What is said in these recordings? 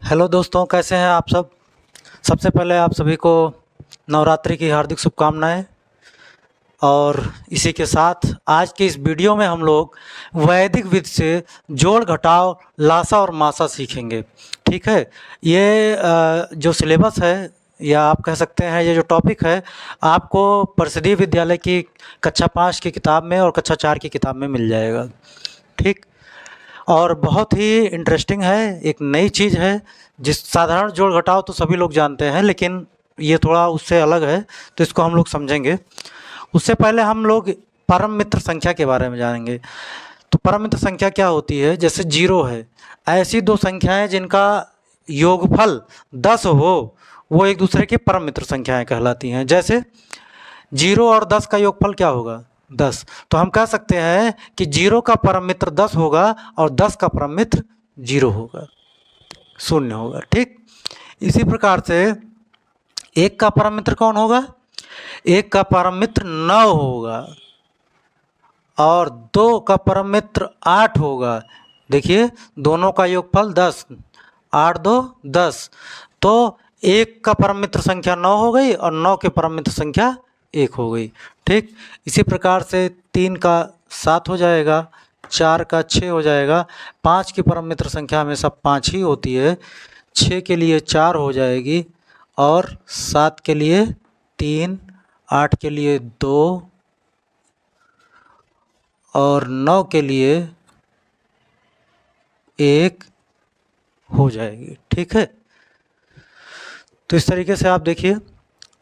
Hello दोस्तों, कैसे हैं आप सब। सबसे पहले आप सभी को नवरात्रि की हार्दिक शुभकामनाएं। और इसी के साथ आज की इस वीडियो में हम लोग वैदिक विधि से जोड़ घटाव लासा और मासा सीखेंगे। ठीक है, ये जो सिलेबस है या आप कह सकते हैं ये जो टॉपिक है आपको परिषदीय विद्यालय की कक्षा 5 की किताब में और कक्षा 4 की किताब में मिल जाएगा। ठीक, और बहुत ही इंटरेस्टिंग है, एक नई चीज़ है। जिस साधारण जोड़ घटाव तो सभी लोग जानते हैं, लेकिन ये थोड़ा उससे अलग है, तो इसको हम लोग समझेंगे। उससे पहले हम लोग परम मित्र संख्या के बारे में जानेंगे। तो परम मित्र संख्या क्या होती है? जैसे जीरो है, ऐसी दो संख्याएं जिनका योगफल 10 हो वो एक दूसरे की परम मित्र संख्याएं कहलाती हैं। जैसे 0 और 10 का योगफल क्या होगा? 10। तो हम कह सकते हैं कि 0 का परम मित्र 10 होगा और 10 का परम मित्र 0 होगा, 0 होगा। ठीक, इसी प्रकार से 1 का परम मित्र कौन होगा? 1 का परम मित्र 9 होगा और 2 का परम मित्र 8 होगा। देखिए, दोनों का योगफल 10, 8 2 10। तो 1 का परम मित्र संख्या 9 हो गई और 9 के परम मित्र संख्या 1 हो गई। ठीक, इसी प्रकार से 3 का 7 हो जाएगा, 4 का 6 हो जाएगा। 5 की परम मित्र संख्या हमेशा 5 ही होती है। 6 के लिए 4 हो जाएगी और 7 के लिए 3, 8 के लिए 2 और 9 के लिए 1 हो जाएगी। ठीक है, तो इस तरीके से आप देखिए,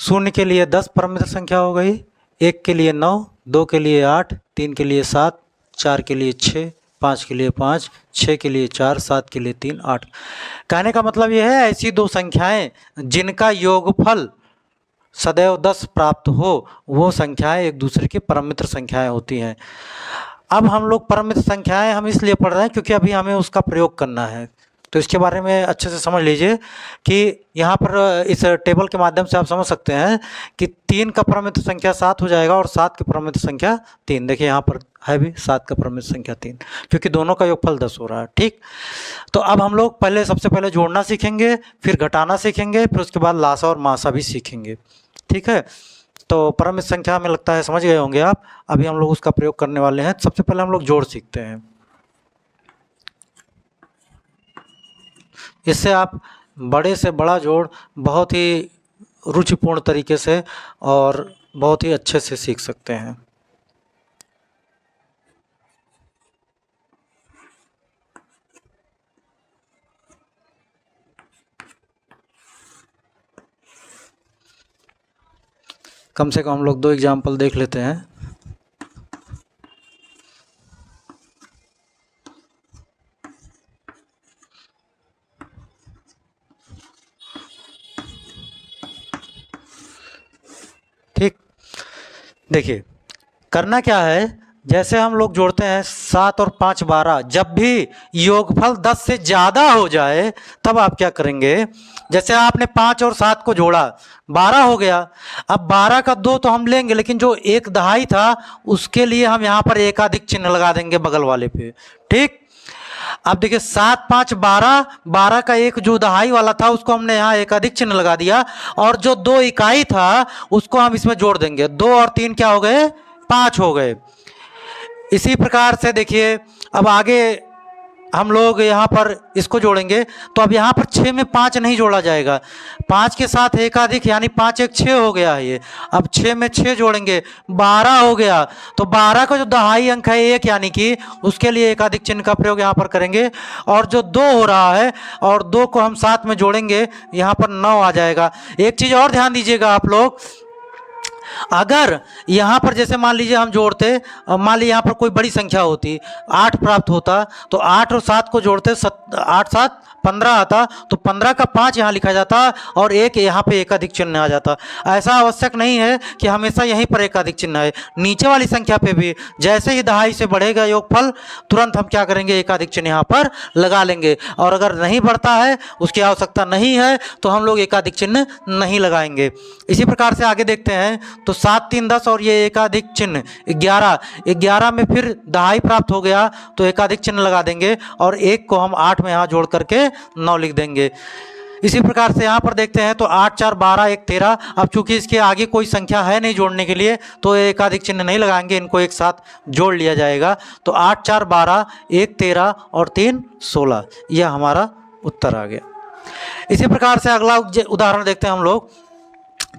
0 के लिए 10 परम मित्र संख्या हो गई, 1 के लिए 9, 2 के लिए 8, 3 के लिए 7, 4 के लिए 6, 5 के लिए 5, 6 के लिए 4, 7 के लिए 3, 8। कहने का मतलब यह है, ऐसी दो संख्याएं जिनका योगफल सदैव 10 प्राप्त हो वो संख्याएं एक दूसरे की परम मित्र संख्याएं होती हैं। अब हम लोग परम मित्र संख्याएं हम इसलिए पढ़ रहे हैं क्योंकि अभी हमें उसका प्रयोग करना है। तो इसके बारे में अच्छे से समझ लीजिए कि यहाँ पर इस टेबल के माध्यम से आप समझ सकते हैं कि 3 का परम मित्र संख्या 7 हो जाएगा और 7 की परम मित्र संख्या 3। देखिए यहाँ पर है भी 7 का परम मित्र संख्या 3, क्योंकि दोनों का योगफल 10 हो रहा है। ठीक, तो अब हम लोग सबसे पहले जोड़ना सीखेंगे, फिर घटाना सीखेंगे, फिर उसके बाद लासा और मासा भी सीखेंगे। ठीक है, तो परम मित्र संख्या हमें लगता है समझ गए होंगे आप। अभी हम लोग उसका प्रयोग करने वाले हैं। सबसे पहले हम लोग जोड़ सीखते हैं। इससे आप बड़े से बड़ा जोड़ बहुत ही रुचिपूर्ण तरीके से और बहुत ही अच्छे से सीख सकते हैं। कम से कम हम लोग 2 एग्जाम्पल देख लेते हैं। ठीक, देखिए करना क्या है। जैसे हम लोग जोड़ते हैं 7 और 5 12, जब भी योगफल 10 से ज़्यादा हो जाए तब आप क्या करेंगे। जैसे आपने 5 और 7 को जोड़ा, 12 हो गया। अब 12 का 2 तो हम लेंगे, लेकिन जो 1 दहाई था उसके लिए हम यहाँ पर एकाधिक चिन्ह लगा देंगे बगल वाले पे। ठीक, अब देखिए 7 5 12, 12 का 1 जो दहाई वाला था उसको हमने यहाँ एकाधिक चिन्ह लगा दिया और जो 2 इकाई था उसको हम इसमें जोड़ देंगे। 2 और 3 क्या हो गए? 5 हो गए। इसी प्रकार से देखिए अब आगे हम लोग यहाँ पर इसको जोड़ेंगे, तो अब यहाँ पर 6 में 5 नहीं जोड़ा जाएगा। 5 के साथ एकाधिक यानी 5 1 6 हो गया है ये। अब 6 में 6 जोड़ेंगे, 12 हो गया। तो 12 का जो दहाई अंक है 1 यानी कि उसके लिए एकाधिक चिन्ह का प्रयोग यहाँ पर करेंगे। और जो 2 हो रहा है और 2 को हम साथ में जोड़ेंगे, यहाँ पर 9 आ जाएगा। एक चीज़ और ध्यान दीजिएगा आप लोग, अगर यहाँ पर जैसे मान लीजिए हम जोड़ते, मान लीजिए यहाँ पर कोई बड़ी संख्या होती, 8 प्राप्त होता, तो 8 और 7 को जोड़ते 8 7 15 आता, तो 15 का 5 यहाँ लिखा जाता और एक यहाँ पे एकाधिक चिन्ह आ जाता। ऐसा आवश्यक नहीं है कि हमेशा यहीं पर एकाधिक चिन्ह है, नीचे वाली संख्या पे भी जैसे ही दहाई से बढ़ेगा योगफल तुरंत हम क्या करेंगे, एकाधिक चिन्ह यहाँ पर लगा लेंगे। और अगर नहीं बढ़ता है, उसकी आवश्यकता नहीं है, तो हम लोग एकाधिक चिन्ह नहीं लगाएंगे। इसी प्रकार से आगे देखते हैं। तो 7 3 10 और ये एकाधिक चिन्ह 11, 11 में फिर दहाई प्राप्त हो गया तो एकाधिक चिन्ह लगा देंगे और 1 को हम 8 में यहाँ जोड़ करके 9 लिख देंगे। इसी प्रकार से यहाँ पर देखते हैं तो 8 4 12 1 13। अब चूंकि इसके आगे कोई संख्या है नहीं जोड़ने के लिए तो एकाधिक चिन्ह नहीं लगाएंगे, इनको एक साथ जोड़ लिया जाएगा। तो 8 4 12 1 13 और 3 16, यह हमारा उत्तर आ गया। इसी प्रकार से अगला उदाहरण देखते हैं हम लोग।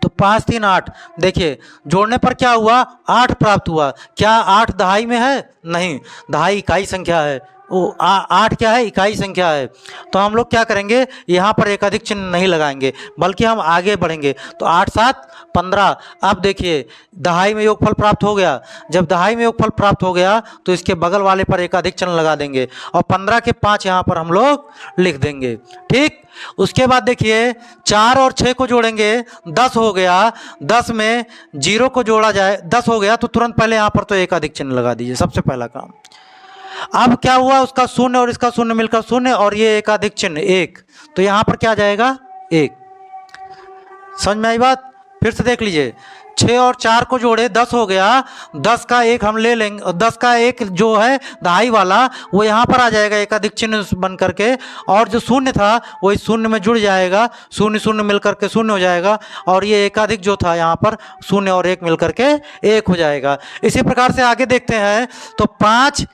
तो 5 3 8, देखिए जोड़ने पर क्या हुआ, 8 प्राप्त हुआ। क्या 8 दहाई में है? नहीं, दहाई इकाई संख्या है। वो 8 क्या है? इकाई संख्या है। तो हम लोग क्या करेंगे, यहाँ पर एकाधिक चिन्ह नहीं लगाएंगे बल्कि हम आगे बढ़ेंगे। तो 8 7 15। अब देखिए दहाई में योगफल प्राप्त हो गया। जब दहाई में योगफल प्राप्त हो गया तो इसके बगल वाले पर एकाधिक चिन्ह लगा देंगे और 15 के 5 यहाँ पर हम लोग लिख देंगे। ठीक, उसके बाद देखिए 4 और 6 को जोड़ेंगे, 10 हो गया। 10 में 0 को जोड़ा जाए, 10 हो गया तो तुरंत पहले यहाँ पर तो एकाधिक चिन्ह लगा दीजिए, सबसे पहला काम। अब क्या हुआ, उसका शून्य और इसका शून्य मिलकर शून्य और ये एकाधिक चिन्ह 1, तो यहां पर क्या जाएगा 1। समझ में आई बात? फिर से देख लीजिए, 6 और 4 को जोड़े, 10 हो गया। 10 का 1 हम ले लेंगे, 10 का 1 जो है दहाई वाला वो यहाँ पर आ जाएगा एकाधिक चिन्ह बन करके, और जो शून्य था वो इस शून्य में जुड़ जाएगा, शून्य शून्य मिल करके शून्य हो जाएगा और ये एकाधिक जो था यहाँ पर शून्य और 1 मिल करके 1 हो जाएगा। इसी प्रकार से आगे देखते हैं तो 5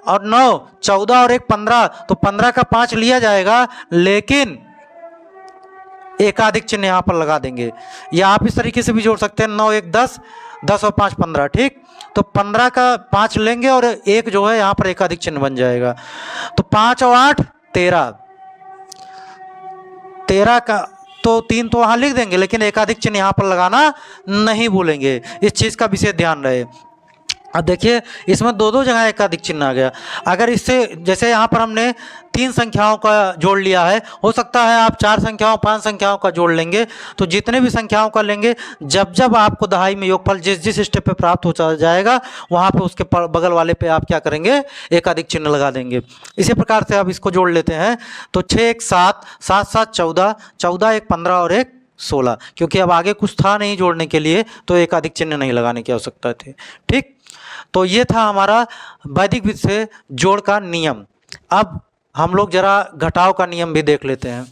और 9 14 और 1 15, तो 15 का 5 लिया जाएगा लेकिन एकाधिक चिन्ह यहां पर लगा देंगे, या आप इस तरीके से भी जोड़ सकते हैं 9 1 10, 10 और 5 15। ठीक, तो 15 का 5 लेंगे और 1 जो है यहां पर एकाधिक चिन्ह बन जाएगा। तो 5 और 8 13, 13 का तो 3 तो वहां लिख देंगे लेकिन एकाधिक चिन्ह यहां पर लगाना नहीं भूलेंगे, इस चीज का विशेष ध्यान रहे। अब देखिए इसमें दो जगह एकाधिक चिन्ह आ गया। अगर इससे जैसे यहाँ पर हमने 3 संख्याओं का जोड़ लिया है, हो सकता है आप 4 संख्याओं 5 संख्याओं का जोड़ लेंगे, तो जितने भी संख्याओं का लेंगे जब जब आपको दहाई में योगफल जिस जिस स्टेप पे प्राप्त हो जाएगा वहाँ पे उसके बगल वाले पे आप क्या करेंगे, एकाधिक चिन्ह लगा देंगे। इसी प्रकार से आप इसको जोड़ लेते हैं तो 6 1 7, 7 7 14, 14 1 15 और 1 16, क्योंकि अब आगे कुछ था नहीं जोड़ने के लिए तो एकाधिक चिन्ह नहीं लगाने की आवश्यकता थी। ठीक, तो ये था हमारा वैदिक विधि से जोड़ का नियम। अब हम लोग जरा घटाव का नियम भी देख लेते हैं।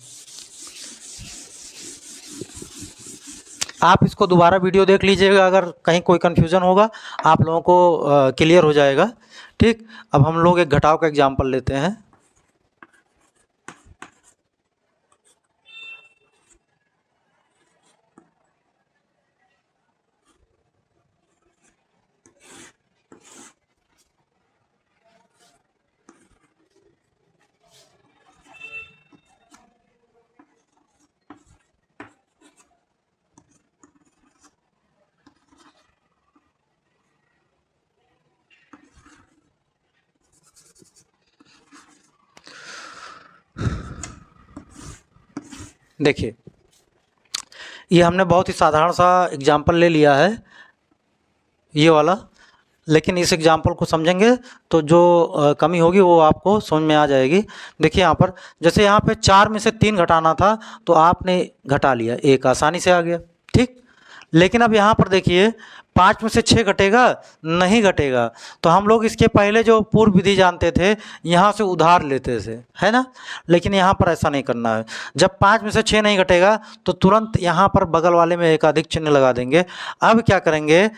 आप इसको दोबारा वीडियो देख लीजिएगा, अगर कहीं कोई कन्फ्यूज़न होगा आप लोगों को क्लियर हो जाएगा। ठीक, अब हम लोग एक घटाव का एग्जाम्पल लेते हैं। देखिए ये हमने बहुत ही साधारण सा एग्जाम्पल ले लिया है ये वाला, लेकिन इस एग्जाम्पल को समझेंगे तो जो कमी होगी वो आपको समझ में आ जाएगी। देखिए यहाँ पर जैसे यहाँ पे 4 में से 3 घटाना था तो आपने घटा लिया, 1 आसानी से आ गया। ठीक, लेकिन अब यहाँ पर देखिए 5 में से 6 घटेगा, नहीं घटेगा। तो हम लोग इसके पहले जो पूर्व विधि जानते थे यहाँ से उधार लेते थे, है ना, लेकिन यहाँ पर ऐसा नहीं करना है। जब 5 में से 6 नहीं घटेगा तो तुरंत यहाँ पर बगल वाले में एकाधिक चिन्ह लगा देंगे। अब क्या करेंगे,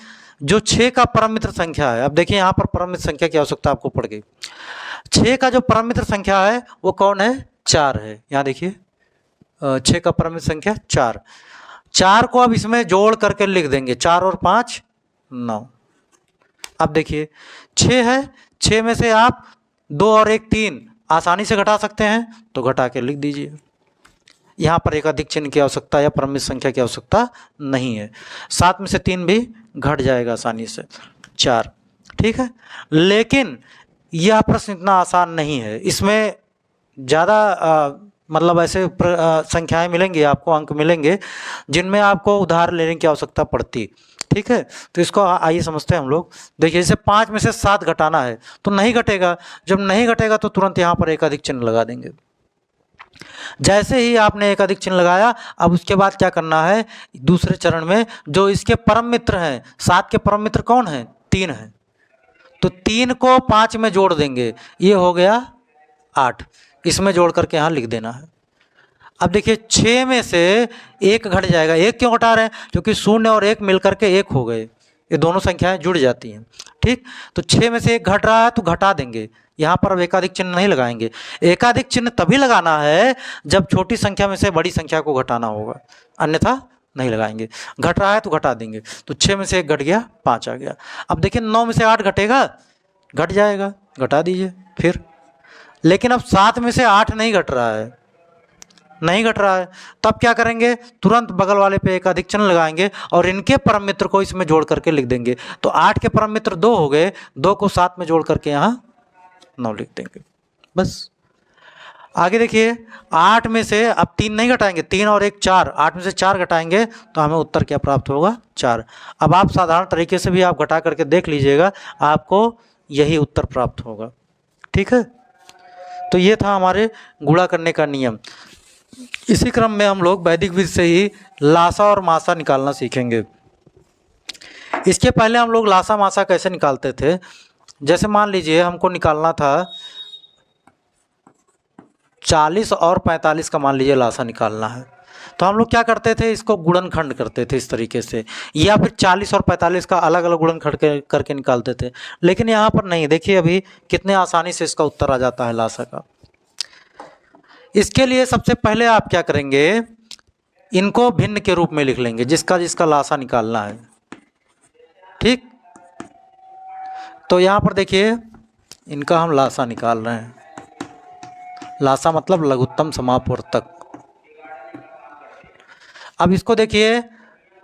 जो 6 का परम मित्र संख्या है, अब देखिए यहाँ पर परम मित्र संख्या की आवश्यकता आपको पड़ गई। 6 का जो परम मित्र संख्या है वो कौन है, 4 है। यहाँ देखिए 6 का परम मित्र संख्या 4, 4 को अब इसमें जोड़ करके लिख देंगे, 4 और 5 9। अब देखिए 6 है, 6 में से आप 2 और 1 3 आसानी से घटा सकते हैं तो घटा के लिख दीजिए। यहाँ पर एकाधिक चिन्ह की आवश्यकता या परम मित्र संख्या की आवश्यकता नहीं है। 7 में से 3 भी घट जाएगा आसानी से, 4। ठीक है, लेकिन यह प्रश्न इतना आसान नहीं है, इसमें ज़्यादा मतलब ऐसे संख्याएं मिलेंगी आपको, अंक मिलेंगे जिनमें आपको उधार लेने की आवश्यकता पड़ती। ठीक है, तो इसको आइए समझते हैं हम लोग। देखिए जैसे 5 में से 7 घटाना है तो नहीं घटेगा, जब नहीं घटेगा तो तुरंत यहाँ पर एकाधिक चिन्ह लगा देंगे। जैसे ही आपने एक अधिक चिन्ह लगाया, अब उसके बाद क्या करना है, दूसरे चरण में जो इसके परम मित्र हैं, 7 के परम मित्र कौन हैं, 3 हैं, तो 3 को 5 में जोड़ देंगे, ये हो गया 8, इसमें जोड़ करके यहाँ लिख देना है। अब देखिए 6 में से 1 घट जाएगा, 1 क्यों घटा रहे हैं, क्योंकि 0 और 1 मिलकर के 1 हो गए, ये दोनों संख्याएं जुड़ जाती हैं, ठीक। तो 6 में से 1 घट रहा है तो घटा देंगे, यहाँ पर अब एकाधिक चिन्ह नहीं लगाएंगे। एकाधिक चिन्ह तभी लगाना है जब छोटी संख्या में से बड़ी संख्या को घटाना होगा, अन्यथा नहीं लगाएंगे। घट रहा है तो घटा देंगे, तो 6 में से 1 घट गया, 5 आ गया। अब देखिए 9 में से 8 घटेगा, घट जाएगा, घटा दीजिए फिर। लेकिन अब 7 में से 8 नहीं घट रहा है, नहीं घट रहा है, तब क्या करेंगे, तुरंत बगल वाले पे एक अधिक चिन्ह लगाएंगे और इनके परम मित्र को इसमें जोड़ करके लिख देंगे। तो 8 के परम मित्र 2 हो गए, 2 को 7 में जोड़ करके यहाँ 9 लिख देंगे, बस। आगे देखिए 8 में से अब 3 नहीं घटाएंगे, 3 और 1 4, 8 में से 4 घटाएंगे तो हमें उत्तर क्या प्राप्त होगा, 4। अब आप साधारण तरीके से भी आप घटा करके देख लीजिएगा, आपको यही उत्तर प्राप्त होगा, ठीक है। तो ये था हमारे गुणा करने का नियम। इसी क्रम में हम लोग वैदिक विधि से ही लासा और मासा निकालना सीखेंगे। इसके पहले हम लोग लासा मासा कैसे निकालते थे, जैसे मान लीजिए हमको निकालना था 40 और 45 का, मान लीजिए लासा निकालना है, तो हम लोग क्या करते थे, इसको गुणनखंड करते थे इस तरीके से, या फिर 40 और 45 का अलग अलग गुणनखंड करके निकालते थे। लेकिन यहाँ पर नहीं, देखिए अभी कितने आसानी से इसका उत्तर आ जाता है लासा का। इसके लिए सबसे पहले आप क्या करेंगे, इनको भिन्न के रूप में लिख लेंगे, जिसका जिसका लासा निकालना है, ठीक। तो यहाँ पर देखिए इनका हम लासा निकाल रहे हैं, लासा मतलब लघुत्तम समापवर्तक। अब इसको देखिए,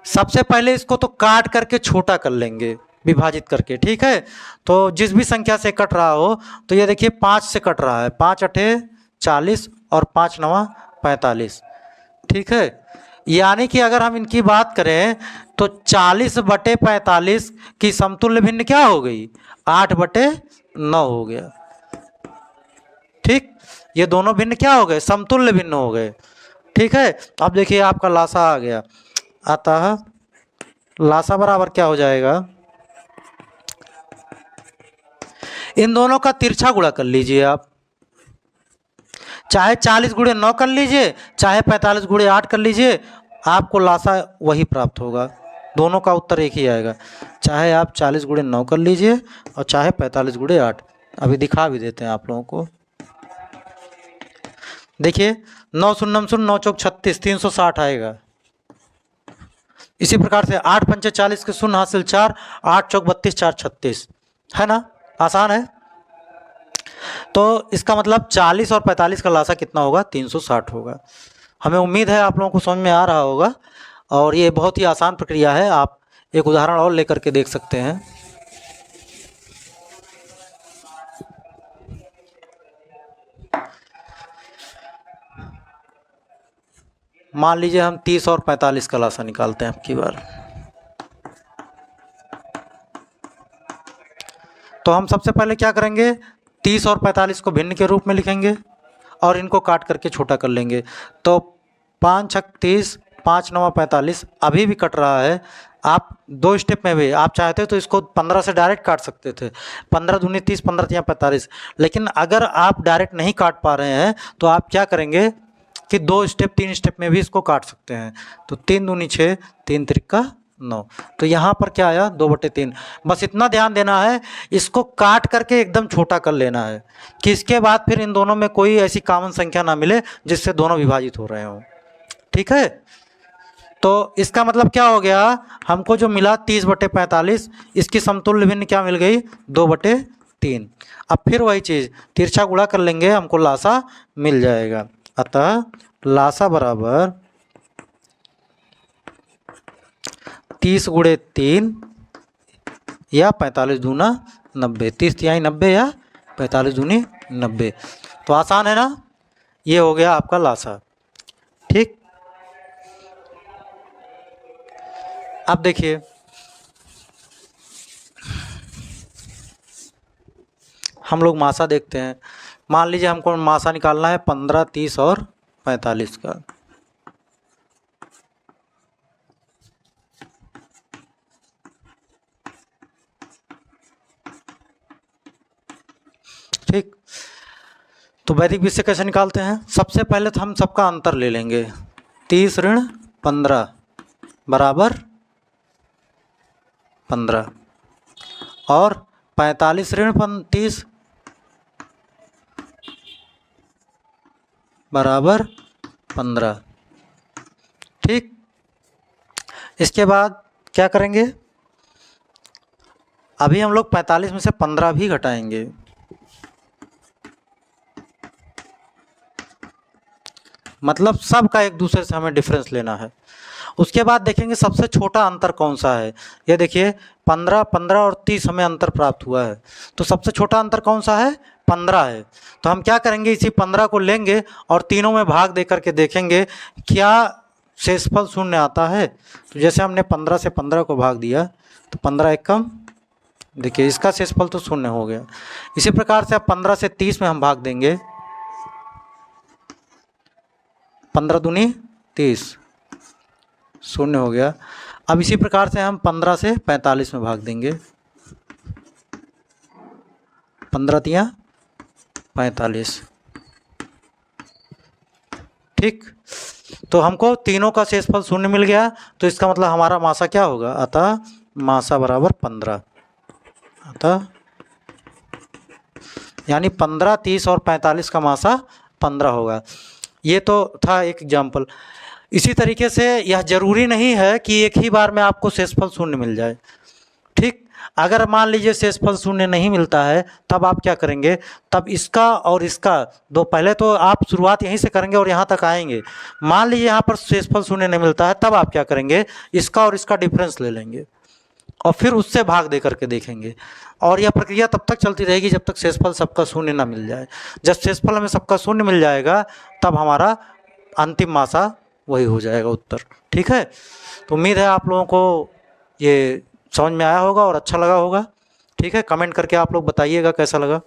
सबसे पहले इसको तो काट करके छोटा कर लेंगे, विभाजित करके, ठीक है। तो जिस भी संख्या से कट रहा हो, तो ये देखिए 5 से कट रहा है, 5 अठे 40 और 5 नवा 45, ठीक है। यानी कि अगर हम इनकी बात करें तो 40/45 की समतुल्य भिन्न क्या हो गई, 8/9 हो गया, ठीक। ये दोनों भिन्न क्या हो गए, समतुल्य भिन्न हो गए, ठीक है। अब देखिए आपका लासा आ गया, अतः लासा बराबर क्या हो जाएगा, इन दोनों का तिरछा गुणा कर लीजिए आप, चाहे 40 गुणे 9 कर लीजिए, चाहे 45 गुणे 8 कर लीजिए, आपको लासा वही प्राप्त होगा, दोनों का उत्तर एक ही आएगा। चाहे आप 40 गुणे 9 कर लीजिए और चाहे 45 गुणे 8, अभी दिखा भी देते हैं आप लोगों को। देखिए 9 शून्यम शून्य 9 चौक 36, 360 आएगा। इसी प्रकार से 8 पंचे 40 के शून्य हासिल 4, 8 चौक 32, 4 36, है ना, आसान है। तो इसका मतलब 40 और 45 का लासा कितना होगा, 360 होगा। हमें उम्मीद है आप लोगों को समझ में आ रहा होगा, और ये बहुत ही आसान प्रक्रिया है। आप एक उदाहरण और लेकर के देख सकते हैं। मान लीजिए हम 30 और 45 का लासा निकालते हैं आपकी बार। तो हम सबसे पहले क्या करेंगे, 30 और 45 को भिन्न के रूप में लिखेंगे और इनको काट करके छोटा कर लेंगे। तो 5 छक 30, 5 नवा 45, अभी भी कट रहा है। आप 2 स्टेप में भी आप चाहते तो इसको 15 से डायरेक्ट काट सकते थे, 15 दूनी 30, 15 तिया 45। लेकिन अगर आप डायरेक्ट नहीं काट पा रहे हैं तो आप क्या करेंगे कि 2 स्टेप 3 स्टेप में भी इसको काट सकते हैं। तो 3 दूनी 6, 3 त्रिका 9। तो यहाँ पर क्या आया, 2/3। बस इतना ध्यान देना है, इसको काट करके एकदम छोटा कर लेना है कि इसके बाद फिर इन दोनों में कोई ऐसी कॉमन संख्या ना मिले जिससे दोनों विभाजित हो रहे हों, ठीक है। तो इसका मतलब क्या हो गया, हमको जो मिला 30/45, इसकी समतुल्य भिन्न क्या मिल गई, 2/3। अब फिर वही चीज़ तिरछा गुणा कर लेंगे, हमको लासा मिल जाएगा। अतः लासा बराबर 30 गुणे 3 या 45 दूना 90, 30 तिहाई 90 या 45 दूनी 90। तो आसान है ना, ये हो गया आपका लासा, ठीक। अब देखिए हम लोग मासा देखते हैं। मान लीजिए हमको मासा निकालना है 15, 30 और 45 का। ठीक, तो वैदिक बीज से कैसे निकालते हैं? सबसे पहले तो हम सबका अंतर ले लेंगे। 30 ऋण 15 बराबर 15 और 45 ऋण 30 बराबर 15। ठीक, इसके बाद क्या करेंगे? अभी हम लोग 45 में से 15 भी घटाएंगे। मतलब सब का एक दूसरे से हमें डिफरेंस लेना है। उसके बाद देखेंगे सबसे छोटा अंतर कौन सा है। ये देखिए 15, 15 और 30 हमें अंतर प्राप्त हुआ है, तो सबसे छोटा अंतर कौन सा है? 15 है। तो हम क्या करेंगे, इसी 15 को लेंगे और तीनों में भाग दे करके देखेंगे क्या शेषफल शून्य आता है। तो जैसे हमने 15 से 15 को भाग दिया तो 15 एक कम, देखिए इसका शेषफल तो शून्य हो गया। इसी प्रकार से अब 15 से 30 में हम भाग देंगे, 15 दूनी 30, शून्य हो गया। अब इसी प्रकार से हम 15 से 45 में भाग देंगे, 15 तिया 45। ठीक, तो हमको तीनों का शेषफल शून्य मिल गया, तो इसका मतलब हमारा मासा क्या होगा? अतः मासा बराबर 15। अतः यानी 15, 30 और 45 का मासा 15 होगा। ये तो था एक एग्जाम्पल। इसी तरीके से यह जरूरी नहीं है कि एक ही बार में आपको शेषफल शून्य मिल जाए। ठीक, अगर मान लीजिए शेषफल शून्य नहीं मिलता है, तब आप क्या करेंगे? तब इसका और इसका दो, पहले तो आप शुरुआत यहीं से करेंगे और यहाँ तक आएंगे। मान लीजिए यहाँ पर शेषफल शून्य नहीं मिलता है, तब आप क्या करेंगे? इसका और इसका डिफरेंस ले लेंगे और फिर उससे भाग दे करके देखेंगे। और यह प्रक्रिया तब तक चलती रहेगी जब तक शेषफल सबका शून्य ना मिल जाए। जब शेषफल हमें सबका शून्य मिल जाएगा तब हमारा अंतिम मासा वही हो जाएगा उत्तर। ठीक है, तो उम्मीद है आप लोगों को ये समझ में आया होगा और अच्छा लगा होगा। ठीक है, कमेंट करके आप लोग बताइएगा कैसा लगा।